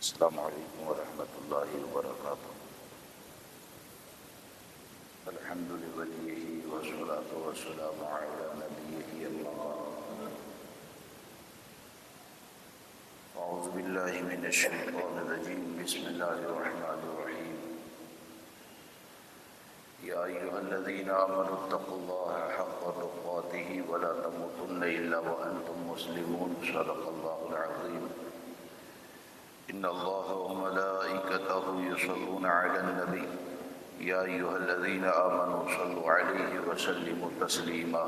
السلام علیکم ورحمۃ اللہ وبرکاتہ۔ الحمد للہ والصلاة والسلام علی نبیہ اللہ۔ اعوذ باللہ من الشیطان الرجیم، بسم اللہ الرحمن الرحیم۔ یا ایھا الذین آمنوا اتقوا اللہ حق تقاتہ ولا تموتن الا وانتم مسلمون، صدق اللہ العظیم۔ ان اللہ وملائکتہ یصلون علی النبی یا ایھا الذین آمنوا صلوا علیہ وسلموا تسلیما۔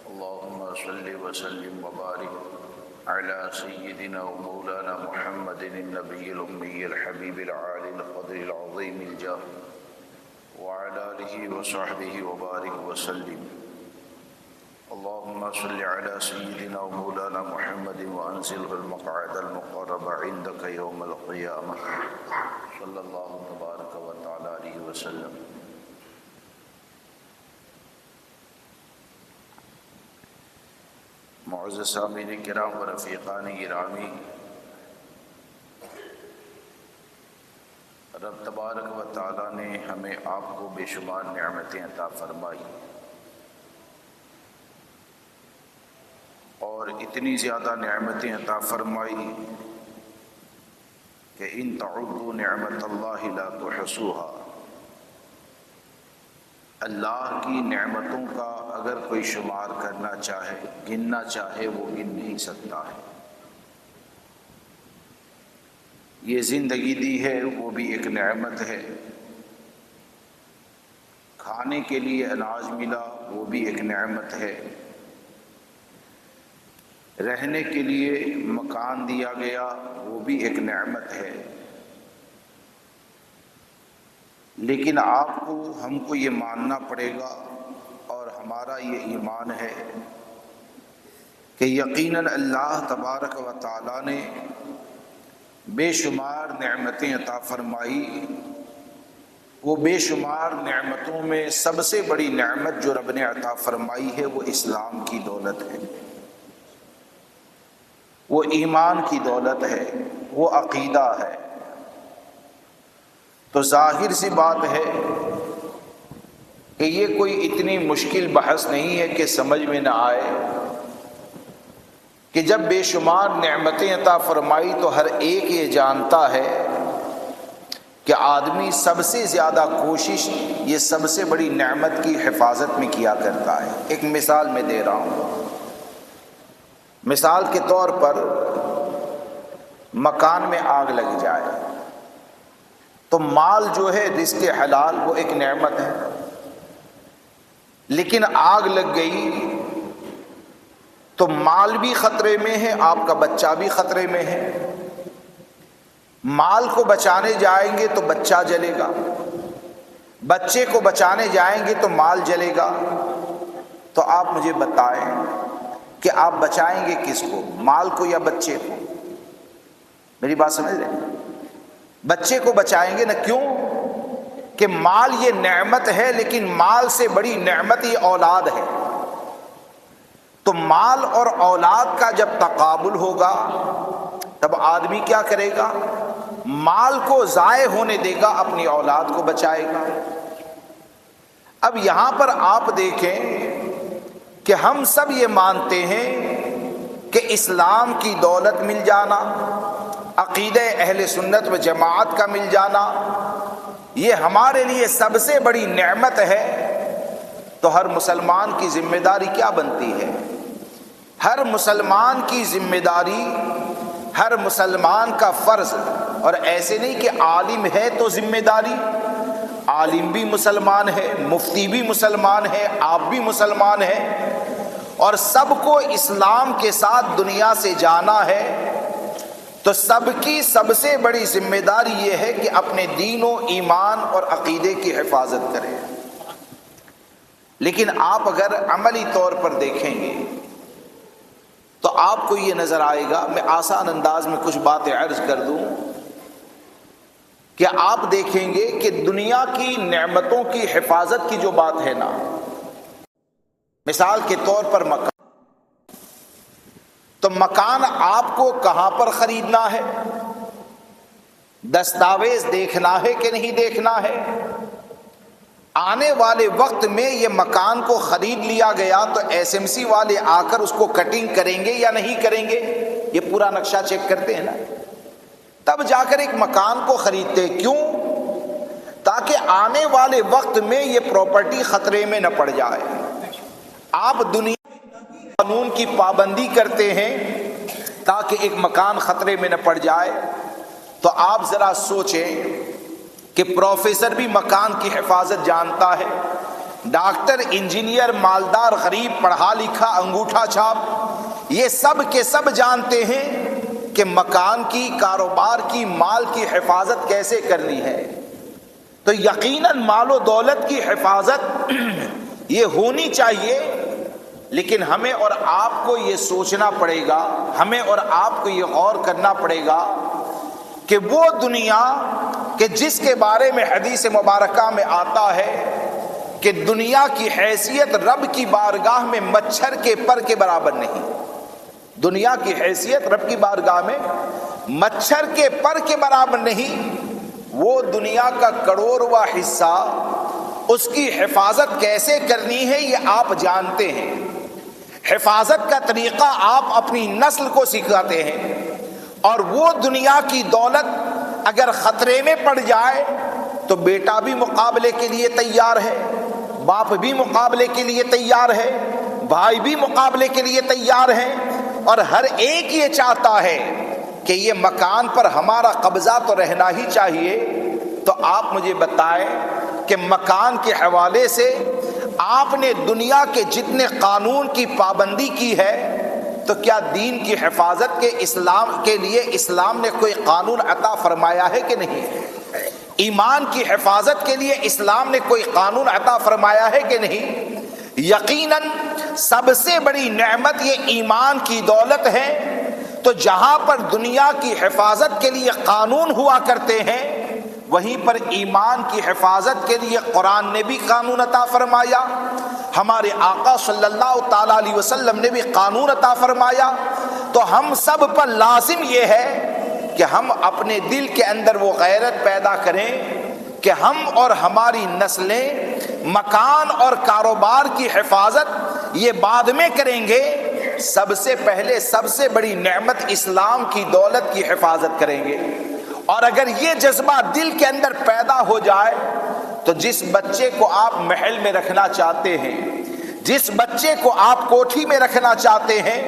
اللہم صل وسلم وبارک علی سیدنا ومولانا محمد النبی الامی الحبیب العالی القدر العظیم الجاہ وعلی آلہ وصحبہ وبارک وسلم۔ اللهم صل على سيدنا ومولانا محمد وأنزله المقعد المقرب عندك يوم القيامة، صلى الله تبارك وتعالى عليه وسلم۔ معزز سامعین کرام و رفیقان گرامی، رب تبارک و تعالی نے ہمیں آپ کو بے شمار نعمتیں عطا فرمائی، اور اتنی زیادہ نعمتیں عطا فرمائی کہ ان تعدوا نعمت اللہ لا تحصوها۔ اللہ کی نعمتوں کا اگر کوئی شمار کرنا چاہے، گننا چاہے، وہ گن نہیں سکتا ہے۔ یہ زندگی دی ہے وہ بھی ایک نعمت ہے، کھانے کے لیے اناج ملا وہ بھی ایک نعمت ہے، رہنے کے لیے مکان دیا گیا وہ بھی ایک نعمت ہے۔ لیکن آپ کو، ہم کو یہ ماننا پڑے گا، اور ہمارا یہ ایمان ہے کہ یقیناً اللہ تبارک و تعالی نے بے شمار نعمتیں عطا فرمائی۔ وہ بے شمار نعمتوں میں سب سے بڑی نعمت جو رب نے عطا فرمائی ہے وہ اسلام کی دولت ہے، وہ ایمان کی دولت ہے، وہ عقیدہ ہے۔ تو ظاہر سی بات ہے کہ یہ کوئی اتنی مشکل بحث نہیں ہے کہ سمجھ میں نہ آئے کہ جب بے شمار نعمتیں عطا فرمائی تو ہر ایک یہ جانتا ہے کہ آدمی سب سے زیادہ کوشش یہ سب سے بڑی نعمت کی حفاظت میں کیا کرتا ہے۔ ایک مثال میں دے رہا ہوں۔ مثال کے طور پر مکان میں آگ لگ جائے تو مال جو ہے رزق حلال وہ ایک نعمت ہے، لیکن آگ لگ گئی تو مال بھی خطرے میں ہے، آپ کا بچہ بھی خطرے میں ہے۔ مال کو بچانے جائیں گے تو بچہ جلے گا، بچے کو بچانے جائیں گے تو مال جلے گا۔ تو آپ مجھے بتائیں کہ آپ بچائیں گے کس کو، مال کو یا بچے کو؟ میری بات سمجھ رہے ہیں؟ بچے کو بچائیں گے نا، کیوں کہ مال یہ نعمت ہے، لیکن مال سے بڑی نعمت یہ اولاد ہے۔ تو مال اور اولاد کا جب تقابل ہوگا تب آدمی کیا کرے گا؟ مال کو ضائع ہونے دے گا، اپنی اولاد کو بچائے گا۔ اب یہاں پر آپ دیکھیں کہ ہم سب یہ مانتے ہیں کہ اسلام کی دولت مل جانا، عقیدہ اہل سنت و جماعت کا مل جانا، یہ ہمارے لیے سب سے بڑی نعمت ہے۔ تو ہر مسلمان کی ذمہ داری کیا بنتی ہے؟ ہر مسلمان کی ذمہ داری، ہر مسلمان کا فرض، اور ایسے نہیں کہ عالم ہے تو ذمہ داری، عالم بھی مسلمان ہے، مفتی بھی مسلمان ہے، آپ بھی مسلمان ہیں، اور سب کو اسلام کے ساتھ دنیا سے جانا ہے۔ تو سب کی سب سے بڑی ذمہ داری یہ ہے کہ اپنے دین و ایمان اور عقیدے کی حفاظت کریں۔ لیکن آپ اگر عملی طور پر دیکھیں گے تو آپ کو یہ نظر آئے گا، میں آسان انداز میں کچھ باتیں عرض کر دوں کہ آپ دیکھیں گے کہ دنیا کی نعمتوں کی حفاظت کی جو بات ہے نا، مثال کے طور پر مکان، تو مکان آپ کو کہاں پر خریدنا ہے؟ دستاویز دیکھنا ہے کہ نہیں دیکھنا ہے؟ آنے والے وقت میں یہ مکان کو خرید لیا گیا تو ایس ایم سی والے آ کر اس کو کٹنگ کریں گے یا نہیں کریں گے؟ یہ پورا نقشہ چیک کرتے ہیں نا، تب جا کر ایک مکان کو خریدتے۔ کیوں؟ تاکہ آنے والے وقت میں یہ پراپرٹی خطرے میں نہ پڑ جائے۔ آپ دنیا قانون کی پابندی کرتے ہیں تاکہ ایک مکان خطرے میں نہ پڑ جائے، تو آپ ذرا سوچیں کہ پروفیسر بھی مکان کی حفاظت جانتا ہے، ڈاکٹر، انجینئر، مالدار، غریب، پڑھا لکھا، انگوٹھا چھاپ، یہ سب کے سب جانتے ہیں کہ مکان کی، کاروبار کی، مال کی حفاظت کیسے کرنی ہے۔ تو یقیناً مال و دولت کی حفاظت یہ ہونی چاہیے، لیکن ہمیں اور آپ کو یہ سوچنا پڑے گا، ہمیں اور آپ کو یہ غور کرنا پڑے گا کہ وہ دنیا کہ جس کے بارے میں حدیث مبارکہ میں آتا ہے کہ دنیا کی حیثیت رب کی بارگاہ میں مچھر کے پر کے برابر نہیں، دنیا کی حیثیت رب کی بارگاہ میں مچھر کے پر کے برابر نہیں، وہ دنیا کا کروڑواں حصہ، اس کی حفاظت کیسے کرنی ہے یہ آپ جانتے ہیں۔ حفاظت کا طریقہ آپ اپنی نسل کو سکھاتے ہیں، اور وہ دنیا کی دولت اگر خطرے میں پڑ جائے تو بیٹا بھی مقابلے کے لیے تیار ہے، باپ بھی مقابلے کے لیے تیار ہے، بھائی بھی مقابلے کے لیے تیار ہے، اور ہر ایک یہ چاہتا ہے کہ یہ مکان پر ہمارا قبضہ تو رہنا ہی چاہیے۔ تو آپ مجھے بتائیں کہ مکان کے حوالے سے آپ نے دنیا کے جتنے قانون کی پابندی کی ہے، تو کیا دین کی حفاظت کے اسلام کے لیے اسلام نے کوئی قانون عطا فرمایا ہے کہ نہیں؟ ایمان کی حفاظت کے لیے اسلام نے کوئی قانون عطا فرمایا ہے کہ نہیں؟ یقیناً سب سے بڑی نعمت یہ ایمان کی دولت ہے۔ تو جہاں پر دنیا کی حفاظت کے لیے قانون ہوا کرتے ہیں، وہیں پر ایمان کی حفاظت کے لیے قرآن نے بھی قانون عطا فرمایا، ہمارے آقا صلی اللہ تعالی علیہ وسلم نے بھی قانون عطا فرمایا۔ تو ہم سب پر لازم یہ ہے کہ ہم اپنے دل کے اندر وہ غیرت پیدا کریں کہ ہم اور ہماری نسلیں مکان اور کاروبار کی حفاظت یہ بعد میں کریں گے، سب سے پہلے سب سے بڑی نعمت اسلام کی دولت کی حفاظت کریں گے۔ اور اگر یہ جذبہ دل کے اندر پیدا ہو جائے تو جس بچے کو آپ محل میں رکھنا چاہتے ہیں، جس بچے کو آپ کوٹھی میں رکھنا چاہتے ہیں،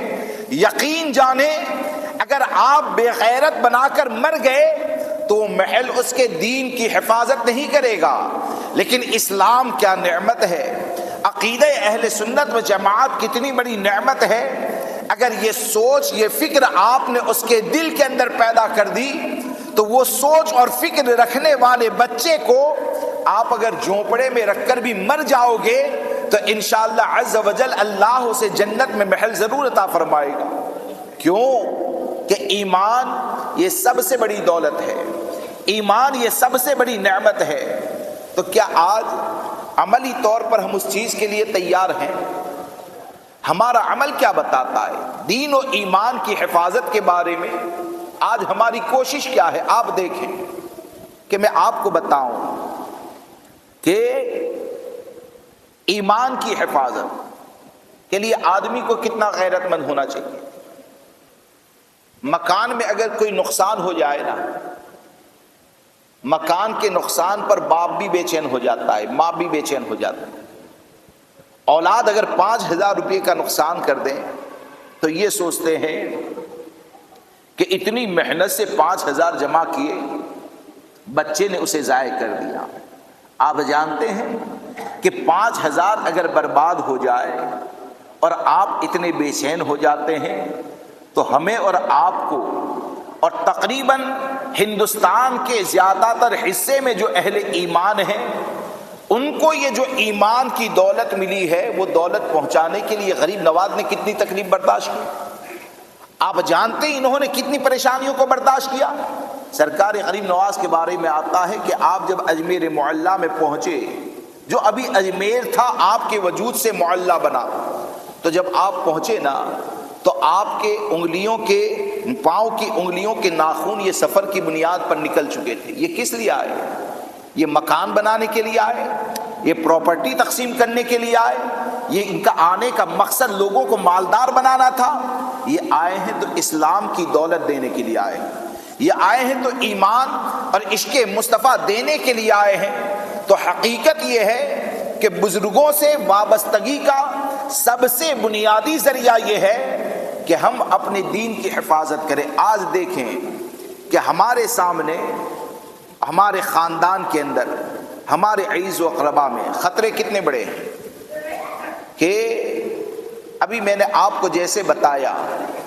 یقین جانیں اگر آپ بے غیرت بنا کر مر گئے تو محل اس کے دین کی حفاظت نہیں کرے گا۔ لیکن اسلام کیا نعمت ہے، عقیدہ اہل سنت و جماعت کتنی بڑی نعمت ہے۔ اگر یہ سوچ، یہ فکر آپ نے اس کے دل کے اندر پیدا کر دی تو وہ سوچ اور فکر رکھنے والے بچے کو آپ اگر جھونپڑے میں رکھ کر بھی مر جاؤ گے تو انشاءاللہ عز و جل اللہ اسے جنت میں محل ضرور عطا فرمائے گا۔ کیوں؟ کہ ایمان یہ سب سے بڑی دولت ہے، ایمان یہ سب سے بڑی نعمت ہے۔ تو کیا آج عملی طور پر ہم اس چیز کے لیے تیار ہیں؟ ہمارا عمل کیا بتاتا ہے دین و ایمان کی حفاظت کے بارے میں؟ آج ہماری کوشش کیا ہے؟ آپ دیکھیں کہ میں آپ کو بتاؤں کہ ایمان کی حفاظت کے لیے آدمی کو کتنا غیرت مند ہونا چاہیے۔ مکان میں اگر کوئی نقصان ہو جائے نا، مکان کے نقصان پر باپ بھی بے چین ہو جاتا ہے، ماں بھی بے چین ہو جاتا ہے۔ اولاد اگر 5,000 روپے کا نقصان کر دیں تو یہ سوچتے ہیں کہ اتنی محنت سے 5,000 جمع کیے، بچے نے اسے ضائع کر دیا۔ آپ جانتے ہیں کہ 5,000 اگر برباد ہو جائے اور آپ اتنے بے چین ہو جاتے ہیں تو ہمیں اور آپ کو اور تقریباً ہندوستان کے زیادہ تر حصے میں جو اہل ایمان ہیں ان کو یہ جو ایمان کی دولت ملی ہے وہ دولت پہنچانے کے لیے غریب نواز نے کتنی تکلیف برداشت کی۔ آپ جانتے ہیں انہوں نے کتنی پریشانیوں کو برداشت کیا۔ سرکار غریب نواز کے بارے میں آتا ہے کہ آپ جب اجمیر معلیٰ میں پہنچے، جو ابھی اجمیر تھا آپ کے وجود سے معلیٰ بنا، تو جب آپ پہنچے نا تو آپ کے انگلیوں کے پاؤں کی انگلیوں کے ناخن یہ سفر کی بنیاد پر نکل چکے تھے. یہ کس لیے آئے؟ یہ مکان بنانے کے لیے آئے؟ یہ پراپرٹی تقسیم کرنے کے لیے آئے؟ یہ ان کا آنے کا مقصد لوگوں کو مالدار بنانا تھا؟ یہ آئے ہیں تو اسلام کی دولت دینے کے لیے آئے ہیں. یہ آئے ہیں تو ایمان اور عشق مصطفیٰ دینے کے لیے آئے ہیں. تو حقیقت یہ ہے کہ بزرگوں سے وابستگی کا سب سے بنیادی ذریعہ یہ ہے کہ ہم اپنے دین کی حفاظت کریں. آج دیکھیں کہ ہمارے سامنے، ہمارے خاندان کے اندر، ہمارے عزیز و اقربا میں خطرے کتنے بڑے ہیں کہ ابھی میں نے آپ کو جیسے بتایا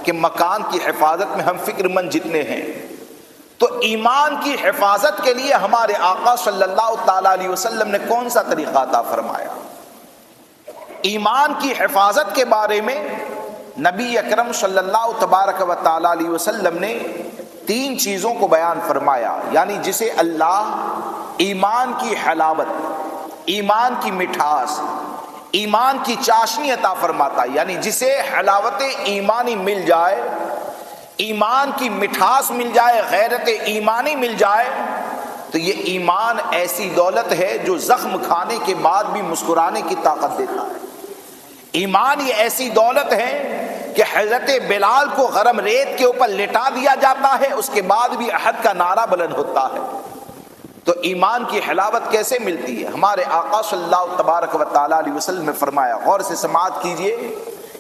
کہ مکان کی حفاظت میں ہم فکر مند جتنے ہیں، تو ایمان کی حفاظت کے لیے ہمارے آقا صلی اللہ تعالی علیہ وسلم نے کون سا طریقہ عطا فرمایا؟ ایمان کی حفاظت کے بارے میں نبی اکرم صلی اللہ تبارک و تعالی علیہ وسلم نے 3 چیزوں کو بیان فرمایا. یعنی جسے اللہ ایمان کی حلاوت، ایمان کی مٹھاس، ایمان کی چاشنی عطا فرماتا ہے، یعنی جسے حلاوت ایمانی مل جائے، ایمان کی مٹھاس مل جائے، غیرت ایمانی مل جائے، تو یہ ایمان ایسی دولت ہے جو زخم کھانے کے بعد بھی مسکرانے کی طاقت دیتا ہے. ایمان یہ ایسی دولت ہے کہ حضرت بلال کو غرم ریت کے اوپر لٹا دیا جاتا ہے، اس کے بعد بھی احد کا نعرہ بلند ہوتا ہے. تو ایمان کی حلاوت کیسے ملتی ہے؟ ہمارے آقا صلی اللہ تبارک و تعالی علیہ وسلم نے فرمایا، غور سے سماعت کیجئے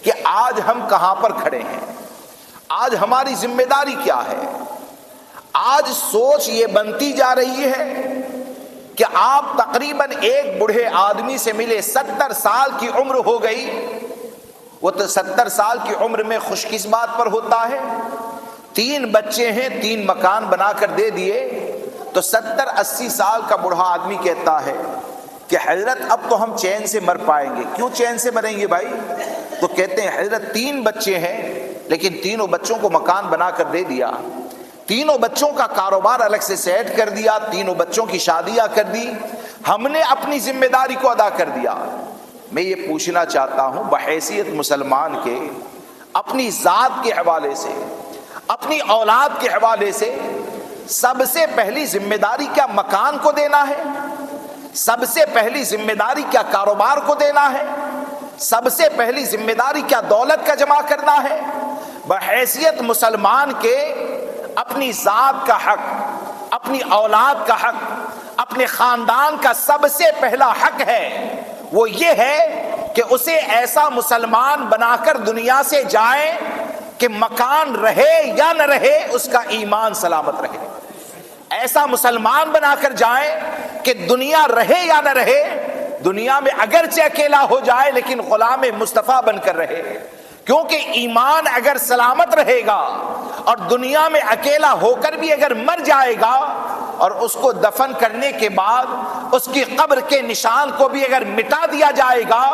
کہ آج ہم کہاں پر کھڑے ہیں، آج ہماری ذمہ داری کیا ہے. آج سوچ یہ بنتی جا رہی ہے کہ آپ تقریباً ایک بوڑھے آدمی سے ملے، 70 سال کی عمر ہو گئی. وہ تو 70 سال کی عمر میں خوش کس بات پر ہوتا ہے؟ 3 بچے ہیں، 3 مکان بنا کر دے دیے. تو 70-80 سال کا بوڑھا آدمی کہتا ہے کہ حضرت اب تو ہم چین سے مر پائیں گے. کیوں چین سے مریں گے بھائی؟ تو کہتے ہیں حضرت 3 بچے ہیں لیکن تینوں بچوں کو مکان بنا کر دے دیا، تینوں بچوں کا کاروبار الگ سے سیٹ کر دیا، تینوں بچوں کی شادیاں کر دی، ہم نے اپنی ذمہ داری کو ادا کر دیا. میں یہ پوچھنا چاہتا ہوں بحیثیت مسلمان کے، اپنی ذات کے حوالے سے، اپنی اولاد کے حوالے سے، سب سے پہلی ذمہ داری کیا مکان کو دینا ہے؟ سب سے پہلی ذمہ داری کیا کاروبار کو دینا ہے؟ سب سے پہلی ذمہ داری کیا دولت کا جمع کرنا ہے؟ بحیثیت مسلمان کے اپنی ذات کا حق، اپنی اولاد کا حق، اپنے خاندان کا سب سے پہلا حق ہے، وہ یہ ہے کہ اسے ایسا مسلمان بنا کر دنیا سے جائے کہ مکان رہے یا نہ رہے اس کا ایمان سلامت رہے. ایسا مسلمان بنا کر جائیں کہ دنیا رہے یا نہ رہے، دنیا میں اگرچہ اکیلا ہو جائے لیکن غلام مصطفیٰ بن کر رہے. کیونکہ ایمان اگر سلامت رہے گا اور دنیا میں اکیلا ہو کر بھی اگر مر جائے گا اور اس کو دفن کرنے کے بعد اس کی قبر کے نشان کو بھی اگر مٹا دیا جائے گا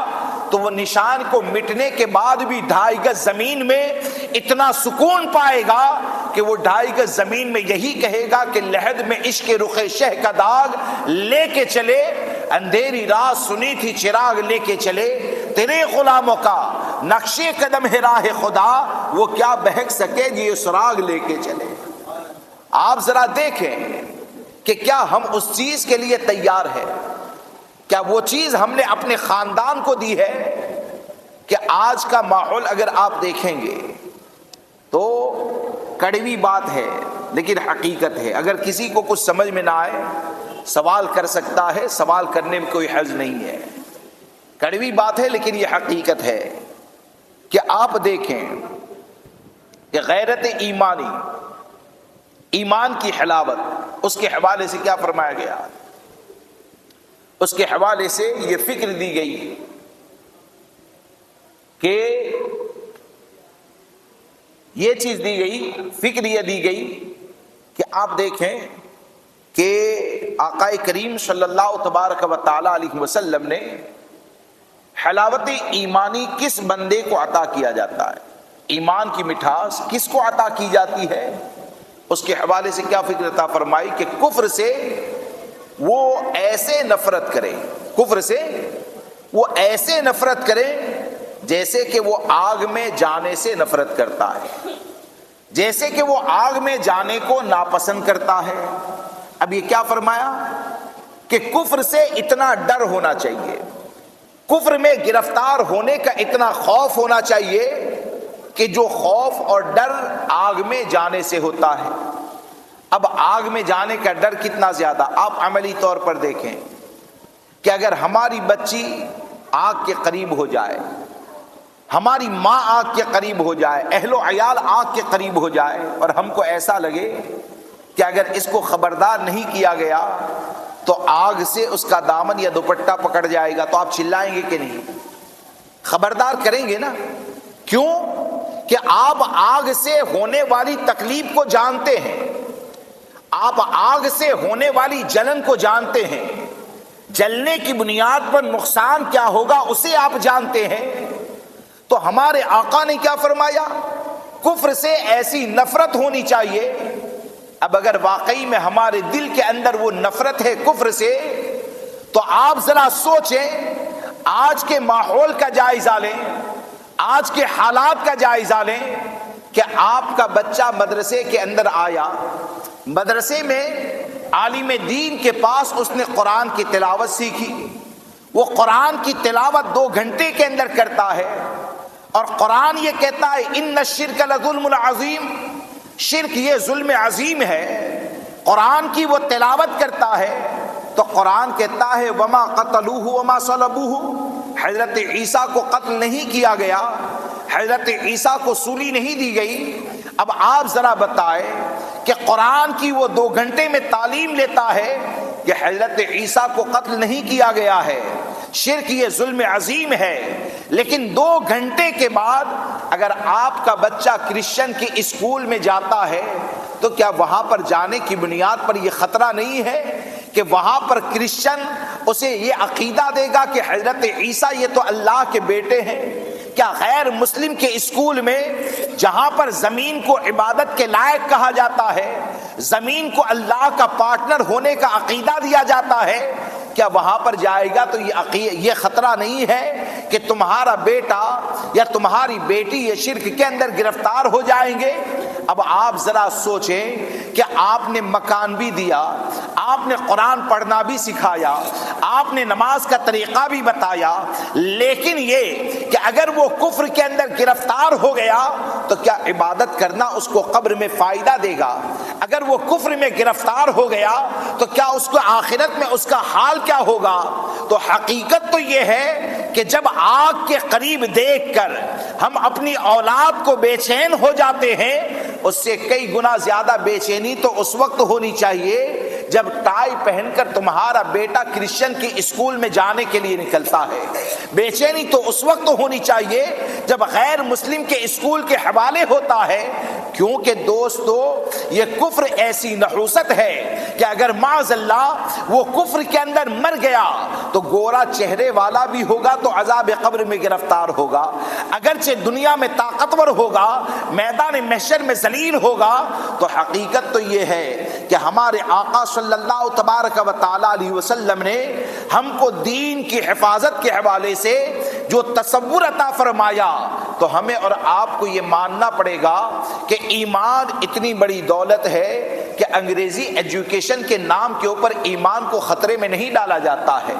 تو وہ نشان کو مٹنے کے بعد بھی 2.5 گز زمین میں اتنا سکون پائے گا کہ وہ 2.5 گز زمین میں یہی کہے گا کہ لحد میں عشق رخ شہ کا داغ لے کے چلے، اندھیری رات سنی تھی چراغ لے کے چلے، تیرے غلاموں کا نقشے قدم ہے راہ خدا، وہ کیا بہک سکے جی یہ سراغ لے کے چلے. آپ ذرا دیکھیں کہ کیا ہم اس چیز کے لیے تیار ہیں؟ کیا وہ چیز ہم نے اپنے خاندان کو دی ہے؟ کہ آج کا ماحول اگر آپ دیکھیں گے تو کڑوی بات ہے لیکن حقیقت ہے. اگر کسی کو کچھ سمجھ میں نہ آئے سوال کر سکتا ہے، سوال کرنے میں کوئی حرج نہیں ہے. کڑوی بات ہے لیکن یہ حقیقت ہے کہ آپ دیکھیں کہ غیرت ایمانی، ایمان کی حلاوت، اس کے حوالے سے کیا فرمایا گیا؟ اس کے حوالے سے یہ فکر دی گئی کہ یہ چیز دی گئی، فکر یہ دی گئی کہ آپ دیکھیں کہ آقا کریم صلی اللہ تبارک و تعالی علیہ وسلم نے حلاوت ایمانی کس بندے کو عطا کیا جاتا ہے، ایمان کی مٹھاس کس کو عطا کی جاتی ہے؟ اس کے حوالے سے کیا فکر عطا فرمائی کہ کفر سے وہ ایسے نفرت کرے، کفر سے وہ ایسے نفرت کرے جیسے کہ وہ آگ میں جانے سے نفرت کرتا ہے، جیسے کہ وہ آگ میں جانے کو ناپسند کرتا ہے۔ اب یہ کیا فرمایا کہ کفر سے اتنا ڈر ہونا چاہیے، کفر میں گرفتار ہونے کا اتنا خوف ہونا چاہیے کہ جو خوف اور ڈر آگ میں جانے سے ہوتا ہے۔ اب آگ میں جانے کا ڈر کتنا زیادہ، آپ عملی طور پر دیکھیں کہ اگر ہماری بچی آگ کے قریب ہو جائے، ہماری ماں آگ کے قریب ہو جائے، اہل و عیال آگ کے قریب ہو جائے، اور ہم کو ایسا لگے کہ اگر اس کو خبردار نہیں کیا گیا تو آگ سے اس کا دامن یا دوپٹہ پکڑ جائے گا، تو آپ چلائیں گے کہ نہیں؟ خبردار کریں گے نا۔ کیوں؟ کہ آپ آگ سے ہونے والی تکلیف کو جانتے ہیں، آپ آگ سے ہونے والی جلن کو جانتے ہیں، جلنے کی بنیاد پر نقصان کیا ہوگا اسے آپ جانتے ہیں۔ تو ہمارے آقا نے کیا فرمایا؟ کفر سے ایسی نفرت ہونی چاہیے۔ اب اگر واقعی میں ہمارے دل کے اندر وہ نفرت ہے کفر سے، تو آپ ذرا سوچیں، آج کے ماحول کا جائزہ لیں، آج کے حالات کا جائزہ لیں کہ آپ کا بچہ مدرسے کے اندر آیا، مدرسے میں عالم دین کے پاس اس نے قرآن کی تلاوت سیکھی، وہ قرآن کی تلاوت 2 گھنٹے کے اندر کرتا ہے، اور قرآن یہ کہتا ہے ان الشرک لظلم عظیم، شرک یہ ظلم عظیم ہے، قرآن کی وہ تلاوت کرتا ہے، تو قرآن کہتا ہے وما قتلوہ وما صلبوہ، حضرت عیسیٰ کو قتل نہیں کیا گیا، حضرت عیسیٰ کو سولی نہیں دی گئی۔ اب آپ ذرا بتائیں کہ قرآن کی وہ 2 گھنٹے میں تعلیم لیتا ہے کہ حضرت عیسیٰ کو قتل نہیں کیا گیا ہے، شرک یہ ظلم عظیم ہے، لیکن 2 گھنٹے کے بعد اگر آپ کا بچہ کرسچن کے اسکول میں جاتا ہے تو کیا وہاں پر جانے کی بنیاد پر یہ خطرہ نہیں ہے کہ وہاں پر کرسچن اسے یہ عقیدہ دے گا کہ حضرت عیسیٰ یہ تو اللہ کے بیٹے ہیں؟ کیا غیر مسلم کے اسکول میں جہاں پر زمین کو عبادت کے لائق کہا جاتا ہے، زمین کو اللہ کا پارٹنر ہونے کا عقیدہ دیا جاتا ہے، کیا وہاں پر جائے گا تو یہ خطرہ نہیں ہے کہ تمہارا بیٹا یا تمہاری بیٹی یہ شرک کے اندر گرفتار ہو جائیں گے؟ اب آپ ذرا سوچیں کہ آپ نے مکان بھی دیا، آپ نے قرآن پڑھنا بھی سکھایا، آپ نے نماز کا طریقہ بھی بتایا، لیکن یہ کہ اگر وہ کفر کے اندر گرفتار ہو گیا تو کیا عبادت کرنا اس کو قبر میں فائدہ دے گا؟ اگر وہ کفر میں گرفتار ہو گیا تو کیا اس کو آخرت میں اس کا حال کیا ہوگا؟ تو حقیقت تو یہ ہے کہ جب آگ کے قریب دیکھ کر ہم اپنی اولاد کو بے چین ہو جاتے ہیں، اس سے کئی گنا زیادہ بے چینی تو اس وقت ہونی چاہیے جب ٹائی پہن کر تمہارا بیٹا کرسچن کے اسکول میں جانے کے لیے نکلتا ہے۔ بے چینی تو اس وقت ہونی چاہیے جب غیر مسلم کے اسکول کے حوالے ہوتا ہے، کیونکہ دوستو یہ کفر ایسی نحوست ہے کہ اگر معاذ اللہ وہ کفر کے اندر مر گیا تو گورا چہرے والا بھی ہوگا تو عذاب قبر میں گرفتار ہوگا، اگرچہ دنیا میں طاقتور ہوگا، میدان محشر میں ذلیل ہوگا۔ تو حقیقت تو یہ ہے کہ ہمارے آقا صلی اللہ تبارک و تعالی علیہ وسلم نے ہم کو دین کی حفاظت کے حوالے سے جو تصور عطا فرمایا، تو ہمیں اور آپ کو یہ ماننا پڑے گا کہ ایمان اتنی بڑی دولت ہے کہ انگریزی ایجوکیشن کے نام کے اوپر ایمان کو خطرے میں نہیں ڈالا جاتا ہے،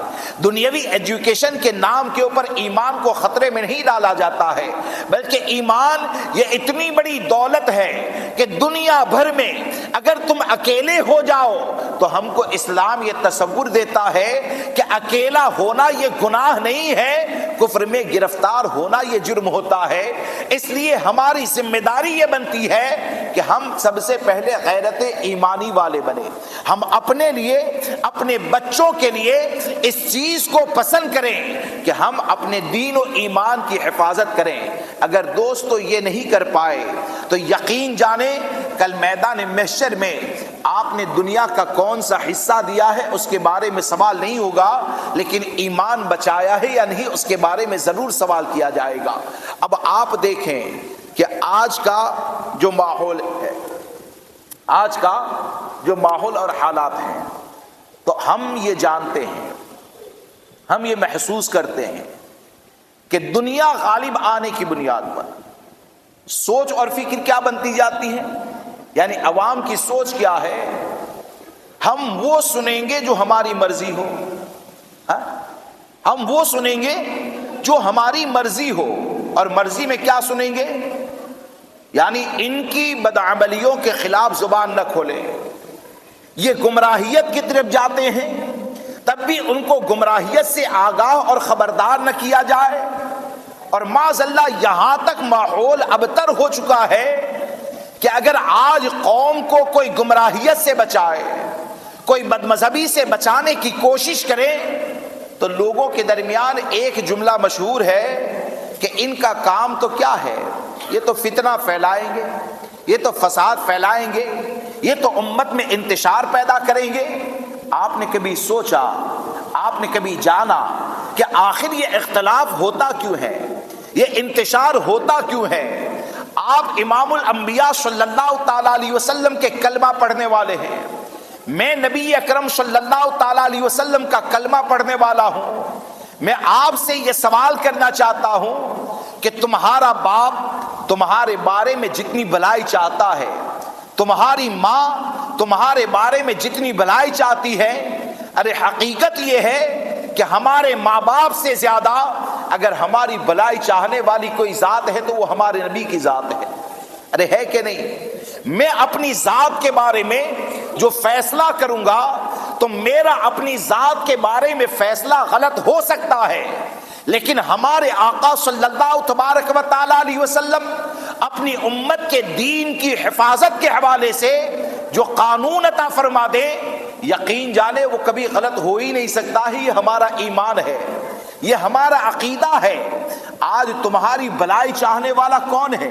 دنیاوی ایجوکیشن کے نام کے اوپر ایمان کو خطرے میں نہیں ڈالا جاتا ہے، بلکہ ایمان یہ اتنی بڑی دولت ہے کہ دنیا بھر میں اگر تم اکیلے ہو جاؤ تو ہم کو اسلام یہ تصور دیتا ہے کہ اکیلا ہونا یہ گناہ نہیں ہے، کفر میں گرفتار ہونا یہ جرم ہوتا ہے۔ اس لیے ہماری ذمہ داری یہ بنتی ہے کہ ہم سب سے پہلے غیرت ایمانی والے بنے، ہم اپنے لیے اپنے بچوں کے لیے اس چیز کو پسند کریں کہ ہم اپنے دین و ایمان کی حفاظت کریں۔ اگر دوستو یہ نہیں کر پائے تو یقین جانیں کل میدان محشر میں آپ نے دنیا کا کون سا حصہ دیا ہے اس کے بارے میں سوال نہیں ہوگا، لیکن ایمان بچایا ہے یا نہیں اس کے بارے میں ضرور سوال کیا جائے گا۔ اب آپ دیکھیں کہ آج کا جو ماحول ہے، آج کا جو ماحول اور حالات ہیں، تو ہم یہ جانتے ہیں، ہم یہ محسوس کرتے ہیں کہ دنیا غالب آنے کی بنیاد پر سوچ اور فکر کیا بنتی جاتی ہے؟ یعنی عوام کی سوچ کیا ہے؟ ہم وہ سنیں گے جو ہماری مرضی ہو، ہم وہ سنیں گے جو ہماری مرضی ہو، اور مرضی میں کیا سنیں گے؟ یعنی ان کی بدعملیوں کے خلاف زبان نہ کھولیں۔ یہ گمراہیت کی طرف جاتے ہیں، تب بھی ان کو گمراہیت سے آگاہ اور خبردار نہ کیا جائے۔ اور معاذ اللہ یہاں تک ماحول ابتر ہو چکا ہے کہ اگر آج قوم کو کوئی گمراہیت سے بچائے، کوئی بدمذہبی سے بچانے کی کوشش کرے، تو لوگوں کے درمیان ایک جملہ مشہور ہے کہ ان کا کام تو کیا ہے، یہ تو فتنہ پھیلائیں گے، یہ تو فساد پھیلائیں گے، یہ تو امت میں انتشار پیدا کریں گے۔ آپ نے کبھی سوچا، آپ نے کبھی جانا کہ آخر یہ اختلاف ہوتا کیوں ہے، یہ انتشار ہوتا کیوں ہے؟ آپ امام الانبیاء صلی اللہ تعالی علیہ وسلم کے کلمہ پڑھنے والے ہیں، میں نبی اکرم صلی اللہ تعالی علیہ وسلم کا کلمہ پڑھنے والا ہوں۔ میں آپ سے یہ سوال کرنا چاہتا ہوں کہ تمہارا باپ تمہارے بارے میں جتنی بھلائی چاہتا ہے، تمہاری ماں تمہارے بارے میں جتنی بھلائی چاہتی ہے، ارے حقیقت یہ ہے کہ ہمارے ماں باپ سے زیادہ اگر ہماری بھلائی چاہنے والی کوئی ذات ہے تو وہ ہمارے نبی کی ذات ہے۔ ارے ہے کہ نہیں؟ میں اپنی ذات کے بارے میں جو فیصلہ کروں گا تو میرا اپنی ذات کے بارے میں فیصلہ غلط ہو سکتا ہے، لیکن ہمارے آقا صلی اللہ تبارک و تعالی علیہ وسلم اپنی امت کے دین کی حفاظت کے حوالے سے جو قانون عطا فرما دے، یقین جانے وہ کبھی غلط ہو ہی نہیں سکتا ہے۔ یہ ہمارا ایمان ہے، یہ ہمارا عقیدہ ہے۔ آج تمہاری بھلائی چاہنے والا کون ہے؟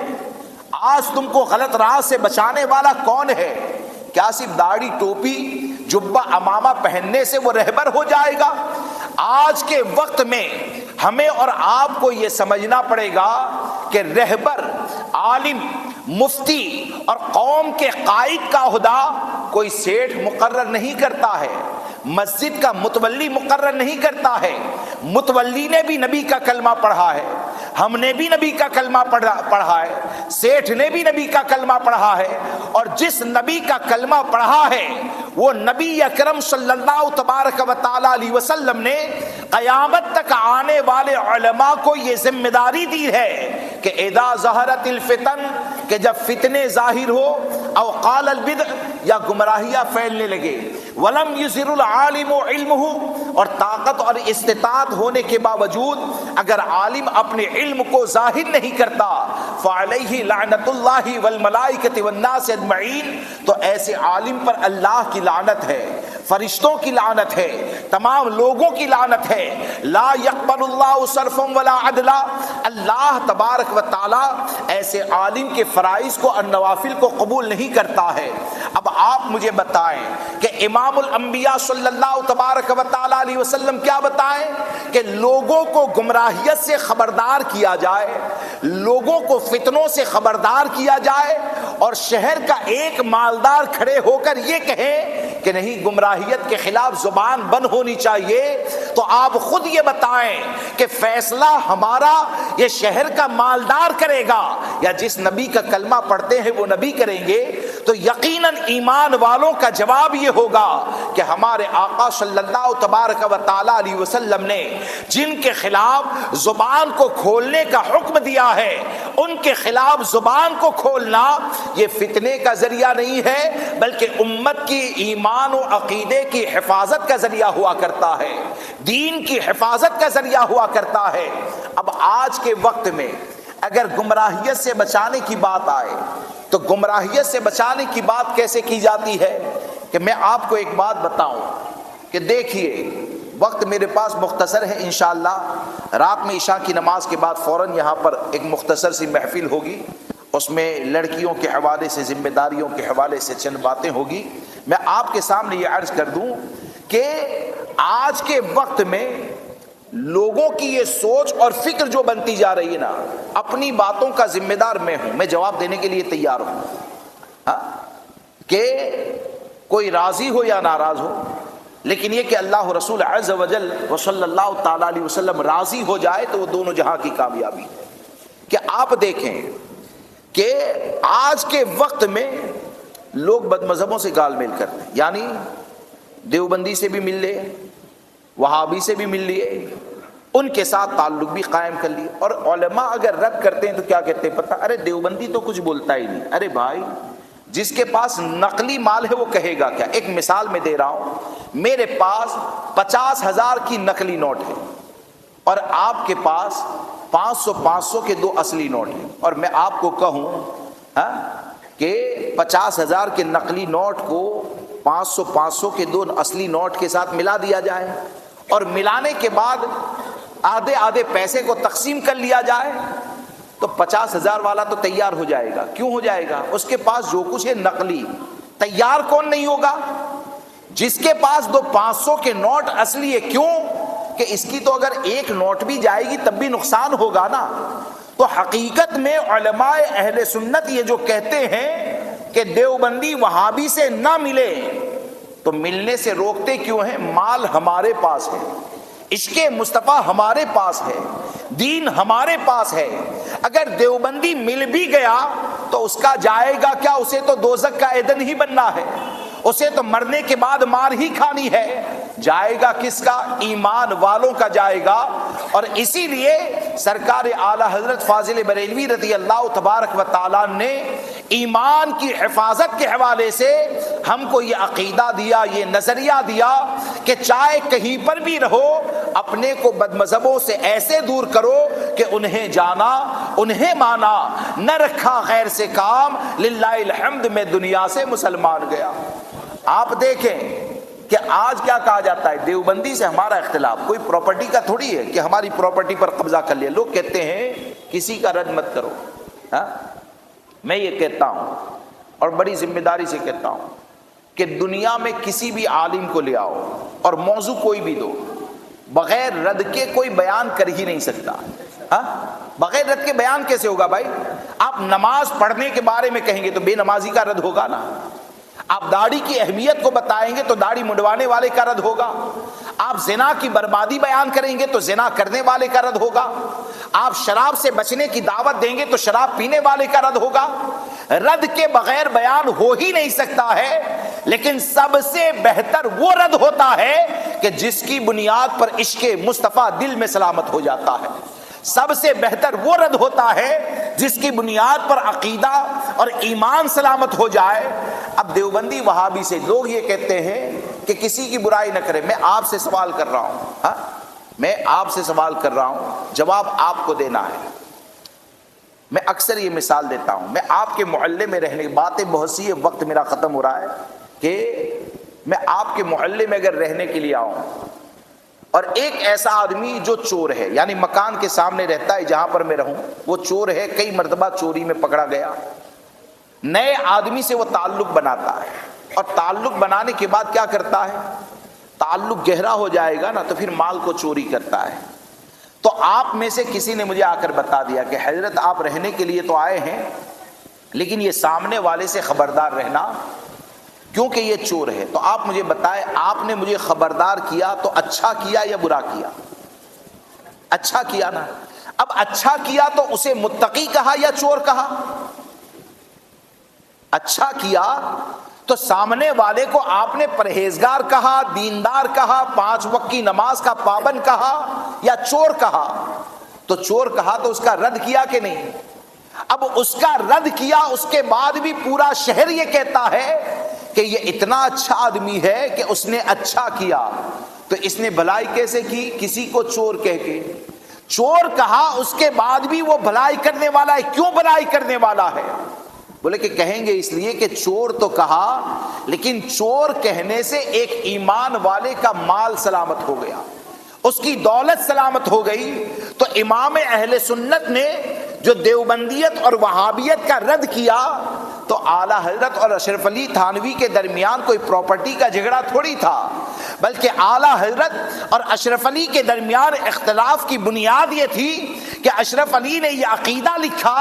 آج تم کو غلط راہ سے بچانے والا کون ہے؟ کیا صرف داڑھی ٹوپی جبہ امامہ پہننے سے وہ رہبر ہو جائے گا؟ آج کے وقت میں ہمیں اور آپ کو یہ سمجھنا پڑے گا کہ رہبر، عالم، مفتی اور قوم کے قائد کا عہدہ کوئی سیٹھ مقرر نہیں کرتا ہے، مسجد کا متولی مقرر نہیں کرتا ہے۔ متولی نے بھی نبی کا کلمہ پڑھا ہے، ہم نے بھی نبی کا کلمہ پڑھا ہے، سیٹھ نے بھی نبی کا کلمہ پڑھا ہے، اور جس نبی کا کلمہ پڑھا ہے وہ نبی اکرم صلی اللہ تبارک و تعالی علیہ وسلم نے قیامت تک آنے والے علماء کو یہ ذمہ داری دی ہے کہ اذا ظہرت الفتن، کہ جب فتنے ظاہر ہو، او قال البدع، یا گمراہیاں پھیلنے لگے، ولم یظہر العالم علمہ، اور طاقت اور استطاعت ہونے کے باوجود اگر عالم اپنے علم کو ظاہر نہیں کرتا، فعلیہ لعنت اللہ والملائکۃ والناس اجمعین، تو ایسے عالم پر اللہ کی لعنت ہے، فرشتوں کی لعنت ہے، تمام لوگوں کی لعنت ہے۔ لا یقبل اللہ صرفا ولا عدلا، اللہ تبارک و تعالی ایسے عالم کے فرائض کو اور نوافل کو قبول نہیں کرتا ہے۔ اب آپ مجھے بتائیں کہ امام الانبیاء صلی اللہ تبارک و تعالی علیہ وسلم کیا بتائیں کہ لوگوں کو گمراہیت سے خبردار کیا جائے، لوگوں کو فتنوں سے خبردار کیا جائے، اور شہر کا ایک مالدار کھڑے ہو کر یہ کہے کہ نہیں گمراہیت کے خلاف زبان بند ہونی چاہیے، تو آپ خود یہ بتائیں کہ فیصلہ ہمارا یہ شہر کا مالدار کرے گا یا جس نبی کا کلمہ پڑھتے ہیں وہ نبی کریں گے؟ تو یقیناً ایمان والوں کا جواب یہ ہوگا کہ ہمارے آقا صلی اللہ تبارک و تعالی علیہ وسلم نے جن کے خلاف زبان کو کھولنے کا حکم دیا ہے، ان کے خلاف زبان کو کھولنا یہ فتنے کا ذریعہ نہیں ہے، بلکہ امت کی ایمان و عقیدے کی حفاظت کا ذریعہ ہوا کرتا ہے، دین کی حفاظت کا ذریعہ ہوا کرتا ہے۔ اب آج کے وقت میں اگر گمراہیت سے بچانے کی بات آئے تو گمراہیت سے بچانے کی بات کیسے کی جاتی ہے؟ کہ میں آپ کو ایک بات بتاؤں کہ دیکھیے، وقت میرے پاس مختصر ہے، انشاءاللہ رات میں عشاء کی نماز کے بعد فوراً یہاں پر ایک مختصر سی محفل ہوگی، اس میں لڑکیوں کے حوالے سے، ذمہ داریوں کے حوالے سے چند باتیں ہوگی۔ میں آپ کے سامنے یہ عرض کر دوں کہ آج کے وقت میں لوگوں کی یہ سوچ اور فکر جو بنتی جا رہی ہے نا، اپنی باتوں کا ذمہ دار میں ہوں، میں جواب دینے کے لیے تیار ہوں، کہ کوئی راضی ہو یا ناراض ہو، لیکن یہ کہ اللہ رسول عز و جل و صلی اللہ تعالی علیہ وسلم راضی ہو جائے تو وہ دونوں جہاں کی کامیابی ہے۔ کہ آپ دیکھیں کہ آج کے وقت میں لوگ بد مذہبوں سے گال میل کرتے ہیں، یعنی دیوبندی سے بھی مل لے، وہابی سے بھی مل لیے، ان کے ساتھ تعلق بھی قائم کر لیے، اور علماء اگر رد کرتے ہیں تو کیا کہتے ہیں پتہ؟ ارے دیوبندی تو کچھ بولتا ہی نہیں۔ ارے بھائی، جس کے پاس نقلی مال ہے وہ کہے گا کیا؟ ایک مثال میں دے رہا ہوں، میرے پاس 50,000 کی نقلی نوٹ ہے اور آپ کے پاس 500 کے 2 اصلی نوٹ ہیں، اور میں آپ کو کہوں کہ 50,000 کے نقلی نوٹ کو 500 کے 2 اصلی نوٹ کے ساتھ ملا دیا جائے، اور ملانے کے بعد آدھے پیسے کو تقسیم کر لیا جائے، تو 50,000 والا تو تیار ہو جائے گا۔ کیوں ہو جائے گا؟ اس کے پاس جو کچھ ہے نقلی، تیار کون نہیں ہوگا؟ جس کے پاس 2 500 کے نوٹ اصلی ہے۔ کیوں؟ کہ اس کی تو اگر ایک نوٹ بھی جائے گی تب بھی نقصان ہوگا نا۔ تو حقیقت میں علماء اہل سنت یہ جو کہتے ہیں کہ دیوبندی وہابی سے نہ ملے، تو ملنے سے روکتے کیوں ہیں؟ مال ہمارے پاس ہے، عشق مصطفیٰ ہمارے پاس ہے، دین ہمارے پاس ہے۔ اگر دیوبندی مل بھی گیا تو اس کا جائے گا کیا؟ اسے تو دوزخ کا ایندھن ہی بننا ہے، اسے تو مرنے کے بعد مار ہی کھانی ہے۔ جائے گا کس کا؟ ایمان والوں کا جائے گا۔ اور اسی لیے سرکار اعلی حضرت فاضل بریلوی رضی اللہ تبارک و تعالیٰ نے ایمان کی حفاظت کے حوالے سے ہم کو یہ عقیدہ دیا، یہ نظریہ دیا کہ چاہے کہیں پر بھی رہو، اپنے کو بد مذہبوں سے ایسے دور کرو کہ انہیں جانا، انہیں مانا، نہ رکھا غیر سے کام، للہ الحمد میں دنیا سے مسلمان گیا۔ آپ دیکھیں کہ آج کیا کہا جاتا ہے؟ دیوبندی سے ہمارا اختلاف کوئی پراپرٹی کا تھوڑی ہے کہ ہماری پراپرٹی پر قبضہ کر لیا۔ لوگ کہتے ہیں کسی کا رد مت کرو۔ میں یہ کہتا ہوں اور بڑی ذمہ داری سے کہتا ہوں کہ دنیا میں کسی بھی عالم کو لے آؤ اور موضوع کوئی بھی دو، بغیر رد کے کوئی بیان کر ہی نہیں سکتا۔ بغیر رد کے بیان کیسے ہوگا بھائی؟ آپ نماز پڑھنے کے بارے میں کہیں گے تو بے نمازی کا رد ہوگا نا۔ آپ داڑھی کی اہمیت کو بتائیں گے تو داڑھی منڈوانے والے کا رد ہوگا۔ آپ زنا کی بربادی بیان کریں گے تو زنا کرنے والے کا رد ہوگا۔ آپ شراب سے بچنے کی دعوت دیں گے تو شراب پینے والے کا رد ہوگا۔ رد کے بغیر بیان ہو ہی نہیں سکتا ہے۔ لیکن سب سے بہتر وہ رد ہوتا ہے کہ جس کی بنیاد پر عشق مصطفیٰ دل میں سلامت ہو جاتا ہے۔ سب سے بہتر وہ رد ہوتا ہے جس کی بنیاد پر عقیدہ اور ایمان سلامت ہو جائے۔ اب دیوبندی وہابی سے لوگ یہ کہتے ہیں کہ کسی کی برائی نہ کرے۔ میں آپ سے سوال کر رہا ہوں، میں آپ سے سوال کر رہا ہوں، جواب آپ کو دینا ہے۔ میں اکثر یہ مثال دیتا ہوں، میں آپ کے محلے میں رہنے، باتیں بہت سی ہے، وقت میرا ختم ہو رہا ہے، کہ میں آپ کے محلے میں اگر رہنے کے لیے آؤں اور ایک ایسا آدمی جو چور ہے، یعنی مکان کے سامنے رہتا ہے جہاں پر میں رہوں، وہ چور ہے، کئی مرتبہ چوری میں پکڑا گیا، نئے آدمی سے وہ تعلق بناتا ہے، اور تعلق بنانے کے بعد کیا کرتا ہے؟ تعلق گہرا ہو جائے گا نا تو پھر مال کو چوری کرتا ہے۔ تو آپ میں سے کسی نے مجھے آ کر بتا دیا کہ حضرت آپ رہنے کے لیے تو آئے ہیں، لیکن یہ سامنے والے سے خبردار رہنا کیونکہ یہ چور ہے۔ تو آپ مجھے بتائیں، آپ نے مجھے خبردار کیا تو اچھا کیا یا برا کیا؟ اچھا کیا نا۔ اب اچھا کیا تو اسے متقی کہا یا چور کہا؟ اچھا کیا تو سامنے والے کو آپ نے پرہیزگار کہا، دیندار کہا، 5 وقت کی نماز کا پابند کہا یا چور کہا؟ تو چور کہا تو اس کا رد کیا کہ نہیں؟ اب اس کا رد کیا، اس کے بعد بھی پورا شہر یہ کہتا ہے کہ یہ اتنا اچھا آدمی ہے کہ اس نے اچھا کیا، تو اس نے بھلائی کیسے کی؟ کسی کو چور کہہ کے۔ چور کہا اس کے بعد بھی وہ بھلائی کرنے والا ہے۔ کیوں بھلائی کرنے والا ہے؟ بولے کہ کہیں گے اس لیے کہ چور تو کہا، لیکن چور کہنے سے ایک ایمان والے کا مال سلامت ہو گیا، اس کی دولت سلامت ہو گئی۔ تو امام اہل سنت نے جو دیوبندیت اور وہابیت کا رد کیا، تو اعلیٰ حضرت اور اشرف علی تھانوی کے درمیان کوئی پراپرٹی کا جھگڑا تھوڑی تھا، بلکہ اعلیٰ حضرت اور اشرف علی کے درمیان اختلاف کی بنیاد یہ تھی کہ اشرف علی نے یہ عقیدہ لکھا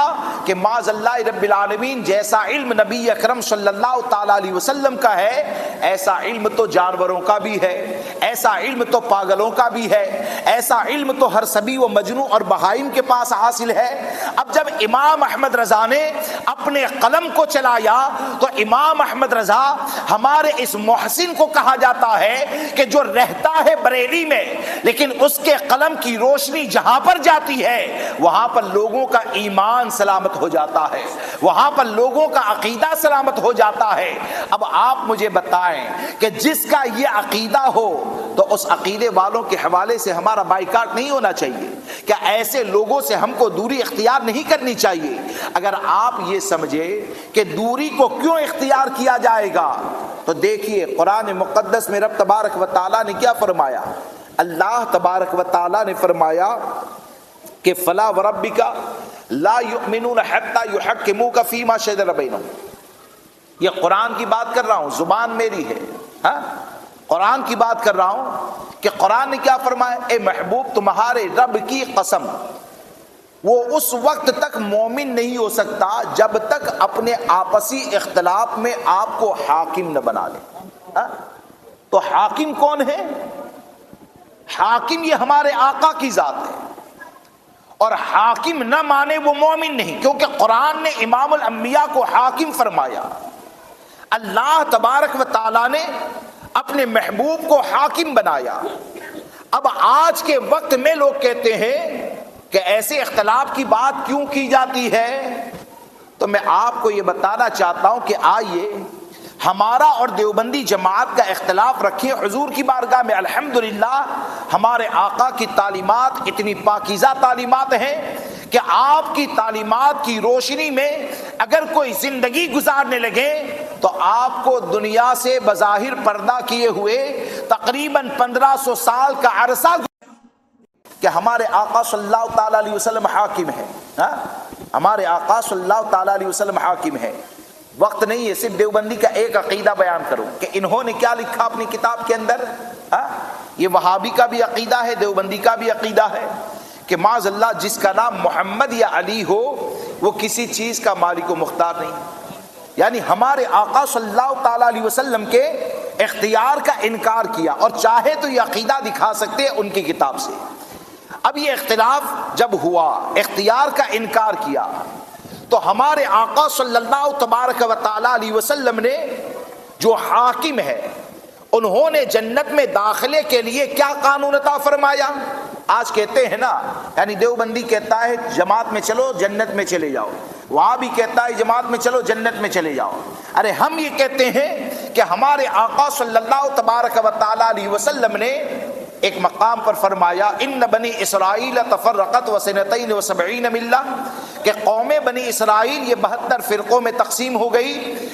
کہ معاذ اللہ رب العالمین جیسا علم نبی اکرم صلی اللہ تعالی علیہ وسلم کا ہے، ایسا علم تو جانوروں کا بھی ہے، ایسا علم تو پاگلوں کا بھی ہے، ایسا علم تو ہر سبی و مجنوں اور بہائم کے پاس حاصل ہے۔ اب جب امام احمد رضا نے اپنے قلم کو چلایا تو امام احمد رضا ہمارے اس محسن کو کہا جاتا ہے کہ جو رہتا ہے بریلی میں لیکن اس کے قلم کی روشنی جہاں پر جاتی ہے وہاں پر لوگوں کا ایمان سلامت ہو جاتا ہے، وہاں پر لوگوں کا عقیدہ سلامت ہو جاتا ہے۔ اب آپ مجھے بتائیں کہ جس کا یہ عقیدہ ہو تو اس عقیدے والوں کے حوالے سے ہمارا بائیکاٹ نہیں ہونا چاہیے؟ کیا ایسے لوگوں سے ہم کو دوری اختیار نہیں کرنی چاہیے؟ اگر آپ یہ سمجھے کہ دوری کو کیوں اختیار کیا جائے گا تو دیکھیے قرآن مقدس میں رب تبارک و تعالیٰ نے کیا فرمایا۔ اللہ تبارک و تعالیٰ نے فرمایا کہ فلا وربک لا یؤمنون حتی یحکموک فیما شجر بینہم۔ یہ قرآن کی بات کر رہا ہوں، زبان میری ہے، ہاں قرآن کی بات کر رہا ہوں کہ قرآن نے کیا فرمایا، اے محبوب تمہارے رب کی قسم وہ اس وقت تک مومن نہیں ہو سکتا جب تک اپنے آپسی اختلاف میں آپ کو حاکم نہ بنا لے۔ تو حاکم کون ہے؟ حاکم یہ ہمارے آقا کی ذات ہے، اور حاکم نہ مانے وہ مومن نہیں، کیونکہ قرآن نے امام الانبیاء کو حاکم فرمایا۔ اللہ تبارک و تعالیٰ نے اپنے محبوب کو حاکم بنایا۔ اب آج کے وقت میں لوگ کہتے ہیں کہ ایسے اختلاف کی بات کیوں کی جاتی ہے، تو میں آپ کو یہ بتانا چاہتا ہوں کہ آئیے ہمارا اور دیوبندی جماعت کا اختلاف رکھیں حضور کی بارگاہ میں۔ الحمدللہ ہمارے آقا کی تعلیمات اتنی پاکیزہ تعلیمات ہیں کہ آپ کی تعلیمات کی روشنی میں اگر کوئی زندگی گزارنے لگے تو آپ کو دنیا سے بظاہر پردہ کیے ہوئے تقریباً 1500 سال کا عرصہ کہ ہمارے آقا صلی اللہ تعالیٰ علیہ وسلم حاکم ہے، ہمارے آقا صلی اللہ تعالیٰ علیہ وسلم حاکم ہے۔ وقت نہیں ہے صرف دیوبندی کا ایک عقیدہ بیان کروں کہ انہوں نے کیا لکھا اپنی کتاب کے اندر۔ یہ وہابی کا بھی عقیدہ ہے، دیوبندی کا بھی عقیدہ ہے کہ معاذ اللہ جس کا نام محمد یا علی ہو وہ کسی چیز کا مالک و مختار نہیں، یعنی ہمارے آقا صلی اللہ تعالیٰ علیہ وسلم کے اختیار کا انکار کیا، اور چاہے تو یہ عقیدہ دکھا سکتے ہیں ان کی کتاب سے۔ اب یہ اختلاف جب ہوا، اختیار کا انکار کیا، تو ہمارے آقا صلی اللہ تبارک و تعالیٰ علیہ وسلم نے جو حاکم ہے انہوں نے جنت میں داخلے کے لیے کیا قانون عطا فرمایا؟ آج کہتے ہیں نا، یعنی دیوبندی کہتا ہے جماعت میں چلو جنت میں چلے جاؤ، وہاں بھی کہتا ہے جماعت میں چلو جنت میں چلے جاؤ۔ ارے ہم یہ کہتے ہیں کہ ہمارے آقا صلی اللہ تبارک و تعالیٰ علیہ وسلم نے ایک مقام پر فرمایا ان بنی اسرائیل تفرقت وسنتین وسبعین ملہ، کہ قوم بنی اسرائیل یہ 72 فرقوں میں تقسیم ہو گئی،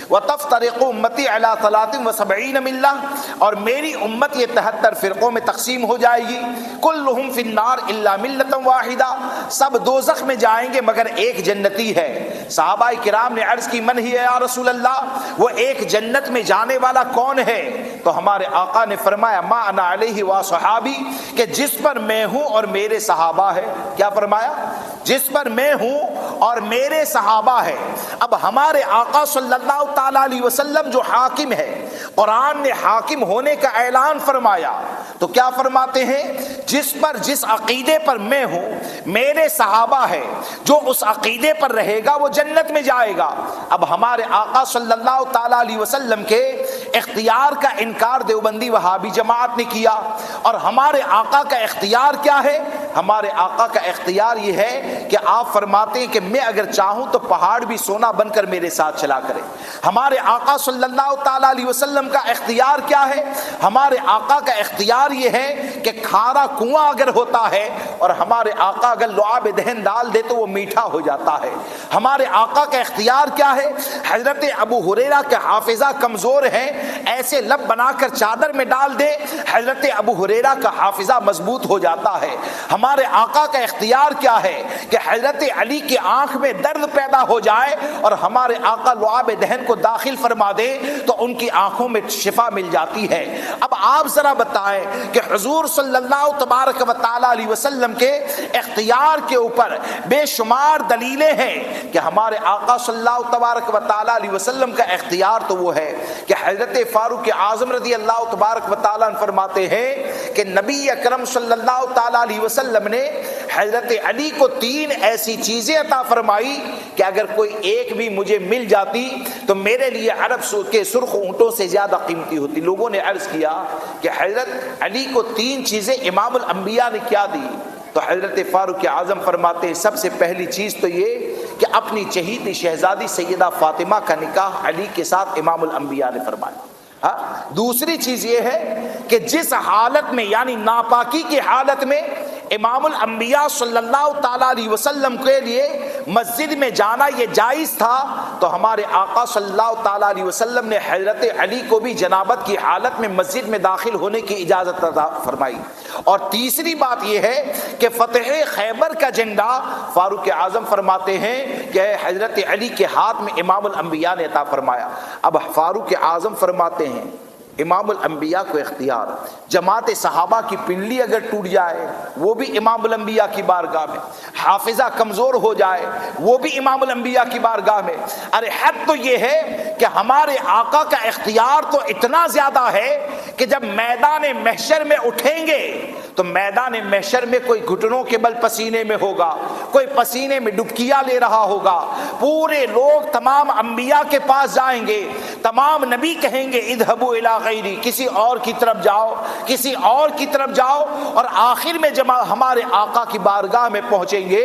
وتفترق امتی علی 73 ملہ، اور میری امت یہ 73 فرقوں میں تقسیم ہو جائے گی، کلہم فی النار الا ملۃ واحدہ، سب دوزخ میں جائیں گے مگر ایک جنتی ہے۔ صحابہ کرام نے عرض کی من ہی یا رسول اللہ، وہ ایک جنت میں جانے والا کون ہے؟ تو ہمارے آقا نے فرمایا ما انا علیہ وصحابی، کہ جس پر میں ہوں اور میرے صحابہ ہے۔ کیا فرمایا؟ جس پر میں ہوں اور میرے صحابہ ہے۔ اب ہمارے آقا صلی اللہ تعالیٰ علیہ وسلم جو حاکم ہے، قرآن نے حاکم ہونے کا اعلان فرمایا تو کیا فرماتے ہیں؟ جس پر جس عقیدے پر میں ہوں میرے صحابہ ہے، جو اس عقیدے پر رہے گا وہ جنت میں جائے گا۔ اب ہمارے آقا صلی اللہ تعالیٰ علیہ وسلم کے اختیار کا انکار دیوبندی وہابی جماعت نے کیا، اور ہمارے آقا کا اختیار کیا ہے؟ ہمارے آقا کا اختیار یہ ہے کہ آپ فرماتے ہیں کہ میں اگر چاہوں تو پہاڑ بھی سونا بن کر میرے ساتھ چلا کرے۔ ہمارے آقا صلی اللہ تعالیٰ علیہ وسلم کا اختیار کیا ہے؟ ہمارے آقا کا اختیار یہ ہے کہ کھارا کنواں اگر ہوتا ہے اور ہمارے آقا اگر لعاب دہن ڈال دے تو وہ میٹھا ہو جاتا ہے۔ ہمارے آقا کا اختیار کیا ہے؟ حضرت ابو ہریرہ کے حافظہ کمزور ہیں، ایسے لب بنا کر چادر میں ڈال دے، حضرت ابو ہریرہ کا حافظہ مضبوط ہو جاتا ہے۔ ہمارے آقا کا اختیار کیا ہے کہ حضرت علی کی آنکھ میں درد پیدا ہو جائے اور ہمارے آقا لعاب دہن کو داخل فرما دے تو ان کی آنکھوں میں شفا مل جاتی ہے۔ اب آپ ذرا بتائیں کہ حضور صلی اللہ تبارک و تعالی علیہ وسلم کے اختیار کے اوپر بے شمار دلیلیں ہیں کہ ہمارے آقا صلی اللہ تبارک و تعالی علیہ وسلم کا اختیار تو وہ ہے کہ حضرت فاروق اعظم رضی اللہ تبارک و تعالی عنہ فرماتے ہیں کہ نبی اکرم صلی اللہ تعالی علیہ وسلم نے حضرت علی کو 3 ایسی چیزیں عطا فرمائی کہ اگر کوئی ایک بھی مجھے مل جاتی تو میرے لیے عرب کے سرخ اونٹوں سے زیادہ قیمتی ہوتی۔ لوگوں نے عرض کیا کہ حضرت علی کو 3 چیزیں امام الانبیاء نے کیا دی؟ تو حضرت فاروق اعظم فرماتے ہیں سب سے پہلی چیز تو یہ کہ اپنی چہیتی شہزادی سیدہ فاطمہ کا نکاح علی کے ساتھ امام الانبیاء نے فرمایا۔ دوسری چیز یہ ہے کہ جس حالت میں یعنی ناپاکی کی حالت میں امام الانبیاء صلی اللہ تعالی علیہ وسلم کے لیے مسجد میں جانا یہ جائز تھا تو ہمارے آقا صلی اللہ تعالی علیہ وسلم نے حضرت علی کو بھی جنابت کی حالت میں مسجد میں داخل ہونے کی اجازت عطا فرمائی۔ اور تیسری بات یہ ہے کہ فتح خیبر کا جھنڈا فاروق اعظم فرماتے ہیں کہ حضرت علی کے ہاتھ میں امام الانبیاء نے عطا فرمایا۔ اب فاروق اعظم فرماتے ہیں امام الانبیاء کو اختیار، جماعت صحابہ کی پنڈلی اگر ٹوٹ جائے وہ بھی امام الانبیاء کی بارگاہ میں، حافظہ کمزور ہو جائے وہ بھی امام الانبیاء کی بارگاہ میں۔ ارے حد تو یہ ہے کہ ہمارے آقا کا اختیار تو اتنا زیادہ ہے کہ جب میدان محشر میں اٹھیں گے تو میدان محشر میں کوئی گھٹنوں کے بل پسینے میں ہوگا، کوئی پسینے میں ڈبکیاں لے رہا ہوگا، پورے لوگ تمام انبیاء کے پاس جائیں گے، تمام نبی کہیں گے اذهبوا الی غیری، کسی اور کی طرف جاؤ، کسی اور کی طرف جاؤ، اور آخر میں جب ہمارے آقا کی بارگاہ میں پہنچیں گے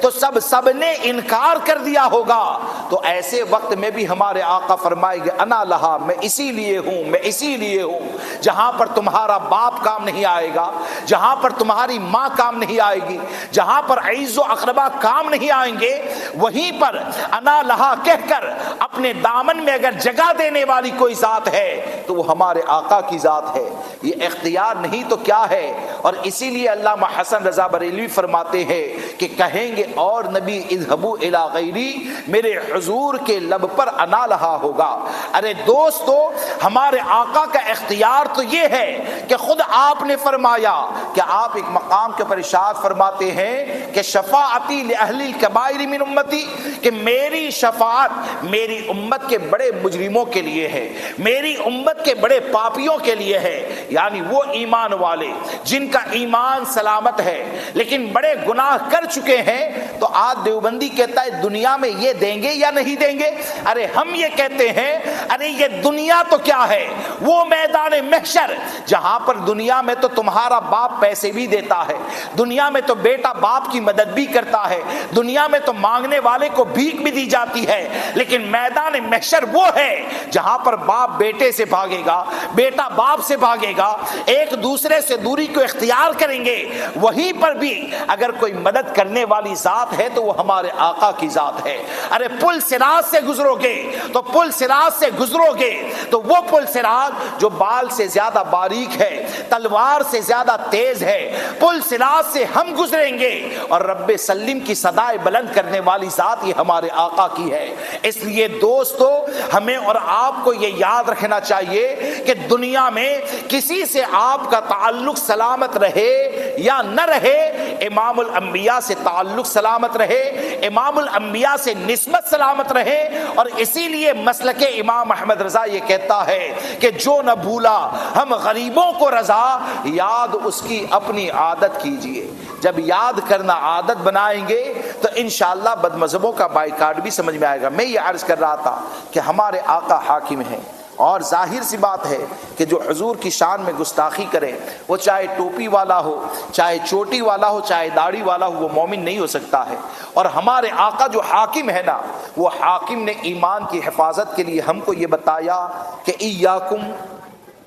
تو سب نے انکار کر دیا ہوگا۔ تو ایسے وقت میں بھی ہمارے آقا فرمائیں گے انا لہا، میں اسی لیے ہوں، میں اسی لیے ہوں۔ جہاں پر تمہارا باپ کام نہیں آئے گا، جہاں پر تمہاری ماں کام نہیں آئے گی، جہاں پر عیز و اقربا کام نہیں آئیں گے، وہیں پر انا لہا کہہ کر اپنے دامن میں اگر جگہ دینے والی کوئی ذات ہے تو وہ ہمارے آقا کی ذات ہے۔ یہ اختیار نہیں تو کیا ہے؟ اور اسی لیے علامہ حسن رضا بریلوی فرماتے ہیں کہ کہیں گے اور نبی اذهبوا الی غیری، میرے حضور کے لب پر انا لہا ہوگا۔ ارے دوستو، ہمارے آقا کا اختیار تو یہ ہے کہ خود آپ نے فرمایا کہ آپ ایک مقام کے پر ارشاد فرماتے ہیں کہ شفاعتی لأہل الکبائر من امتی، کہ میری شفاعت میری امت کے بڑے مجرموں کے لیے ہے، میری امت کے بڑے پاپیوں کے لیے ہے، یعنی وہ ایمان والے جن کا ایمان سلامت ہے لیکن بڑے گناہ کر چکے ہیں۔ تو آج دیوبندی کہتا ہے دنیا میں یہ دیں گے یا نہیں دیں گے؟ ارے ہم یہ کہتے ہیں ارے یہ دنیا تو کیا ہے، وہ میدان محشر جہاں پر دنیا میں تو تمہارا باپ پیسے بھی دیتا ہے، دنیا میں تو بیٹا باپ کی مدد بھی کرتا ہے، دنیا میں تو مانگنے والے کو بھیک بھی دی جاتی ہے، لیکن میدان محشر وہ ہے جہاں پر باپ بیٹے سے بھاگے گا، بیٹا باپ سے بھاگے گا، ایک دوسرے سے دوری کو اختیار کریں گے۔ وہیں پر بھی اگر کوئی مدد کرنے والی ذات ہے تو وہ ہمارے آقا کی ذات ہے۔ ارے پل صراط سے گزرو گے تو پل صراط سے گزرو گے تو وہ پل صراط جو بال سے زیادہ باریک ہے، تلوار سے زیادہ تیز ہے، پل صراط سے ہم گزریں گے اور رب سلم کی صدائے بلند کرنے والی ذات یہ ہمارے آقا کی ہے۔ اس لیے دوستو، ہمیں اور آپ کو یہ یاد رکھنا چاہیے کہ دنیا میں کسی سے آپ کا تعلق سلامت رہے یا نہ رہے، امام الانبیاء سے تعلق سلامت رہے، امام الانبیاء سے نسبت سلامت رہے۔ اور اسی لیے مسلک امام احمد رضا یہ کہتا ہے کہ جو نہ بھولا ہم غریبوں کو رضا، یاد اس کی اپنی عادت کیجئے۔ جب یاد کرنا عادت بنائیں گے تو انشاءاللہ بد مذہبوں کا بائیکاٹ بھی سمجھ میں آئے گا۔ میں یہ عرض کر رہا تھا کہ ہمارے آقا حاکم ہیں، اور ظاہر سی بات ہے کہ جو حضور کی شان میں گستاخی کرے، وہ چاہے ٹوپی والا ہو، چاہے چوٹی والا ہو، چاہے داڑھی والا ہو، وہ مومن نہیں ہو سکتا ہے۔ اور ہمارے آقا جو حاکم ہے نا، وہ حاکم نے ایمان کی حفاظت کے لیے ہم کو یہ بتایا کہ ایاکم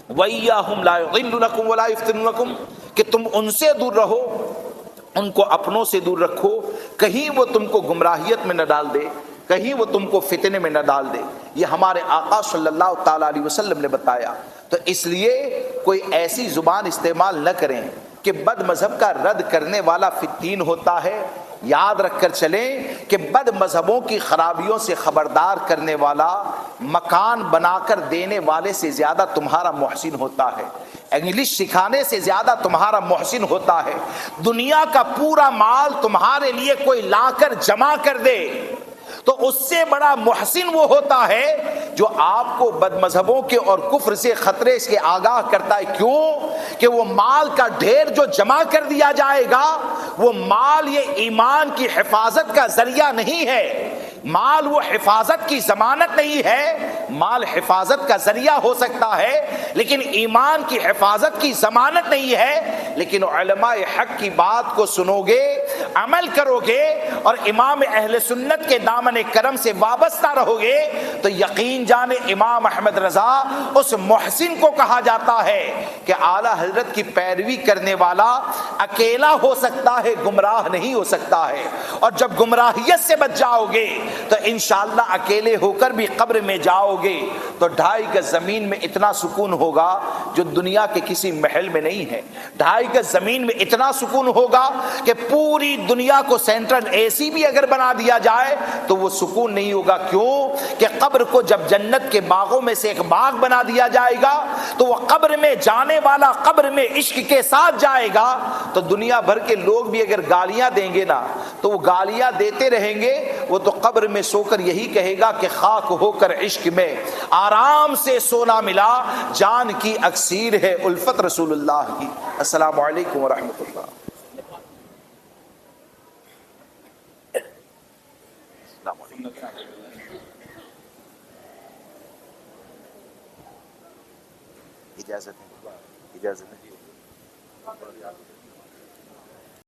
وَإِيَّاهُمْ لَا يُضِلُّونَكُمْ وَلَا يَفْتِنُونَكُمْ، کہ تم ان سے دور رہو، ان کو اپنوں سے دور رکھو، کہیں وہ تم کو گمراہیت میں نہ ڈال دے، کہیں وہ تم کو فتنے میں نہ ڈال دے۔ یہ ہمارے آقا صلی اللہ تعالی علیہ وسلم نے بتایا۔ تو اس لیے کوئی ایسی زبان استعمال نہ کریں کہ کہ بد مذہب کا رد کرنے والا فی الدین ہوتا ہے۔ یاد رکھ کر چلیں کہ بد مذہبوں کی خرابیوں سے خبردار کرنے والا مکان بنا کر دینے والے سے زیادہ تمہارا محسن ہوتا ہے، انگلش سکھانے سے زیادہ تمہارا محسن ہوتا ہے، دنیا کا پورا مال تمہارے لیے کوئی لا کر جمع کر دے تو اس سے بڑا محسن وہ ہوتا ہے جو آپ کو بد مذہبوں کے اور کفر سے خطرے سے آگاہ کرتا ہے۔ کیوں کہ وہ مال کا ڈھیر جو جمع کر دیا جائے گا وہ مال یہ ایمان کی حفاظت کا ذریعہ نہیں ہے، مال وہ حفاظت کی ضمانت نہیں ہے، مال حفاظت کا ذریعہ ہو سکتا ہے لیکن ایمان کی حفاظت کی ضمانت نہیں ہے۔ لیکن علماء حق کی بات کو سنو گے، عمل کرو گے اور امام اہل سنت کے دامن کرم سے وابستہ رہو گے تو یقین جانے امام احمد رضا اس محسن کو کہا جاتا ہے کہ اعلیٰ حضرت کی پیروی کرنے والا اکیلا ہو سکتا ہے، گمراہ نہیں ہو سکتا ہے، اور جب گمراہیت سے بچ جاؤ گے تو انشاءاللہ اکیلے ہو کر بھی قبر میں جاؤ گے تو 2.5 گز زمین میں اتنا سکون ہوگا جو دنیا کے کسی محل میں نہیں ہے، 2.5 گز زمین میں اتنا سکون ہوگا کہ پوری دنیا کو سینٹرل اے سی بھی اگر بنا دیا جائے تو وہ سکون نہیں ہوگا۔ کیوں کہ قبر کو جب جنت کے باغوں میں سے ایک باغ بنا دیا جائے گا تو وہ قبر میں جانے والا قبر میں عشق کے ساتھ جائے گا تو دنیا بھر کے لوگ بھی اگر گالیاں دیں گے نا تو وہ گالیاں دیتے رہیں گے، وہ تو قبر میں سو کر یہی کہے گا کہ خاک ہو کر عشق میں آرام سے سونا ملا، جان کی اکسیر ہے الفت رسول اللہ کی۔ السلام علیکم ورحمۃ اللہ۔ اجازت ہے، اجازت ہے۔